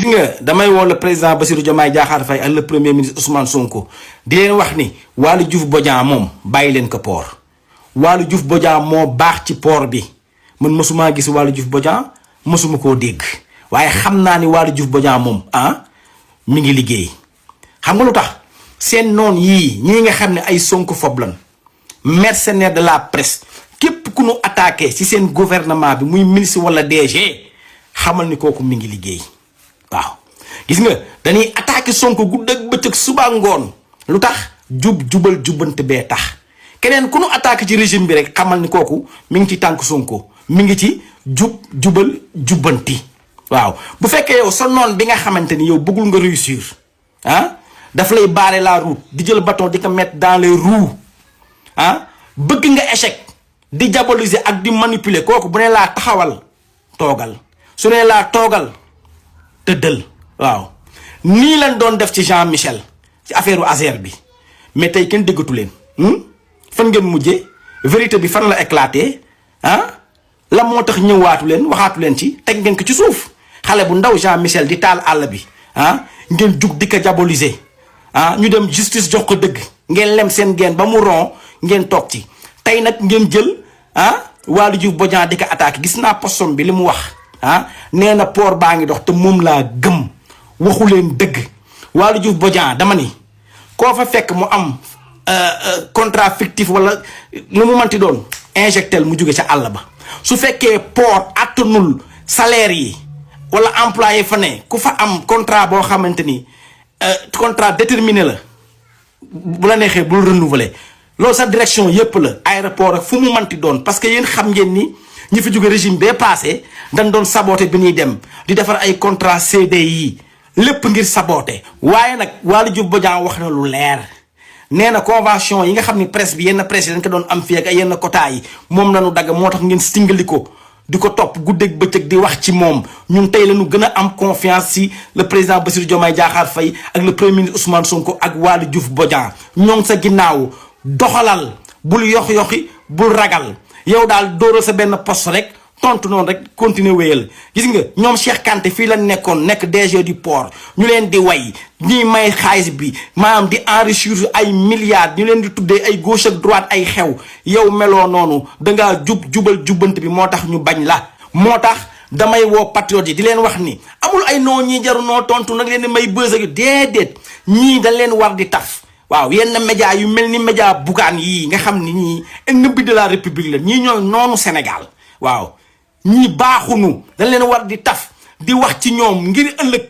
gis nga damay woo le président Bassirou Diomaye Diakhar Faye ak le premier ministre Ousmane Sonko di leen wax ni Waly Diouf Bodiang moom bàyyi leen ko port Waly Diouf Bodiang moo baax ci port bi man mësumaa gis Waly Diouf Bodiang mësuma koo dégg waaye xam naa ni Waly Diouf Bodiang moom mi ngi liggéey. xam nga lu tax seen noon yii ñii nga xam ne ay Sonko fob lan mercenaire de la presse képp ku nu attaqué ci seen gouvernement bi muy ministre wala DG xamal ni kooku mi ngi liggéey. waaw gis nga dañuy attaqué Sonko guddi ak bëccëg suba ngoon lu tax jubal jubbante bee tax keneen ku nu attaqué ci régime bi rek xamal ni kooku mi ngi ci tànk Sonko mi ngi ci jubal jubbanti. waaw bu fekkee yow sa noon bi nga xamante ni yow bëggul nga réussir daf lay barrer la route di jël bâton di ko mettre dans les roues bëgg nga échec di diaboliser ak di manipuler kooku bu ne laa taxawal toogal su ne laa toogal tëddal. waaw nii lañ doon def ci Jean Michel ci affaire Azer bi mais tey kenn déggatu leen fan ngeen mujjee vérité bi fan la éclaté la moo tax ñëwaatu leen waxaatu leen ci teg ngeen ko ci suuf xale bu ndaw Jean Michel di taal àll bi ngeen jug di ko diaboliser ñu dem justice jox ko dëgg ngeen lem seen geen ba mu ron ngeen toog ci tey nag ngeen jël Waly Diouf Bodiang di ko attaqué gis naa postom bi li mu wax nee na port baa ngi dox te moom laa gëm waxu leen dëgg. Waly Diouf Bodiang dama ni koo fa fekk mu am contrat fictif wala lu mu manti doon injectel mu jóge ca àll ba su fekkee port attanul salaire yi wala employé fa ne ku fa am contrat boo xamante ni contrat déterminé la bu la neexee bul renouveler loolu sa direction yépp la aéroport ak fu mu manti doon parce que yéen xam ngeen ni ñi fi jóge régime bee passé dañ doon saboté bi ñuy dem di defar ay contrat CDI lépp ngir saboté waaye nag Waly Diouf Bodiang wax na lu leer nee na convention yi nga xam ni presse bi yenn presse yi dañ ko doon am fii ak yenn quota yi moom la ñu dagg moo tax ngeen stingali ko di ko topp guddeeg bëccëg di wax ci moom ñun tey la ñu gën a am confiance ci le président Bassirou Diomaye Diakhar Faye ak le premier ministre Ousmane Sonko ak Waly Diouf Bodiang ñoom sa ginnaaw doxalal bul yox-yoxi bul ragal yow daal dóoral sa benn poste rek tontu noonu rek continuer wéyal gis nga ñoom Cheikh Kanté fii lañ nekkoon nekk DG du port ñu leen di way ñuy may xaalis bi maanaam di enrichir ay milliards ñu leen di tuddee ay gauche ak droite ay xew yow meloo noonu dangaa jubal jubbante bi moo tax ñu bañ la. moo tax damay woo patriote yi di leen wax ni amul ay noo ñii jaru noo tontu nag leen di may bës ak déedéet ñii dañ leen war di taf. waaw yenn média yu mel ni média bugaan yii nga xam ni ñii ennemi de la république la ñii ñooy noonu Sénégal waaw ñii baaxunu dañ leen war di taf di wax ci ñoom ngir ëllëg